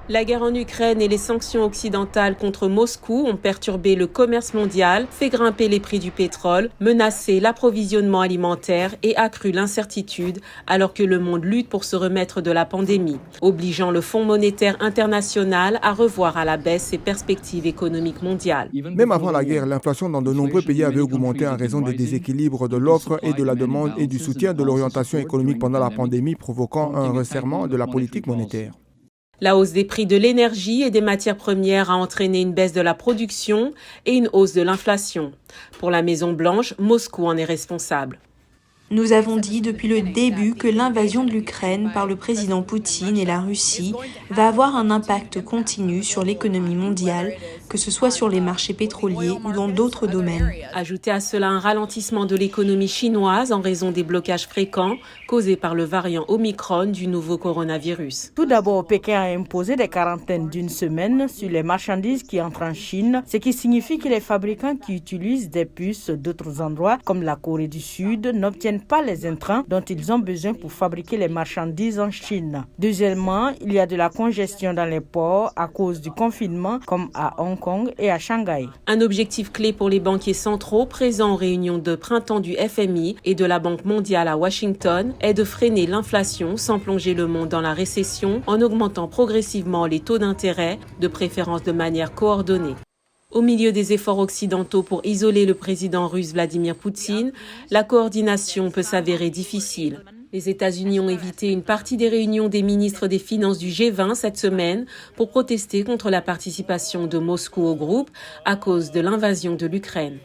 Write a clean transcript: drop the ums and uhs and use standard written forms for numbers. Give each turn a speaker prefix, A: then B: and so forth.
A: La guerre en Ukraine et les sanctions occidentales contre Moscou ont perturbé le commerce mondial, fait grimper les prix du pétrole, menacé l'approvisionnement alimentaire et accru l'incertitude alors que le monde lutte pour se remettre de la pandémie, obligeant le Fonds monétaire international à revoir à la baisse ses perspectives économiques mondiales.
B: Même avant la guerre, l'inflation dans de nombreux pays avait augmenté en raison des déséquilibres de l'offre et de la demande et du soutien de l'orientation économique pendant la pandémie, provoquant un resserrement de la politique monétaire.
A: La hausse des prix de l'énergie et des matières premières a entraîné une baisse de la production et une hausse de l'inflation. Pour la Maison-Blanche, Moscou en est responsable.
C: Nous avons dit depuis le début que l'invasion de l'Ukraine par le président Poutine et la Russie va avoir un impact continu sur l'économie mondiale, que ce soit sur les marchés pétroliers ou dans d'autres domaines.
A: Ajoutez à cela un ralentissement de l'économie chinoise en raison des blocages fréquents causés par le variant Omicron du nouveau coronavirus.
D: Tout d'abord, Pékin a imposé des quarantaines d'une semaine sur les marchandises qui entrent en Chine, ce qui signifie que les fabricants qui utilisent des puces d'autres endroits, comme la Corée du Sud, n'obtiennent pas les intrants dont ils ont besoin pour fabriquer les marchandises en Chine. Deuxièmement, il y a de la congestion dans les ports à cause du confinement, comme à Hong Kong et à Shanghai.
A: Un objectif clé pour les banquiers centraux présents aux réunions de printemps du FMI et de la Banque mondiale à Washington est de freiner l'inflation sans plonger le monde dans la récession en augmentant progressivement les taux d'intérêt, de préférence de manière coordonnée. Au milieu des efforts occidentaux pour isoler le président russe Vladimir Poutine, la coordination peut s'avérer difficile. Les États-Unis ont évité une partie des réunions des ministres des Finances du G20 cette semaine pour protester contre la participation de Moscou au groupe à cause de l'invasion de l'Ukraine.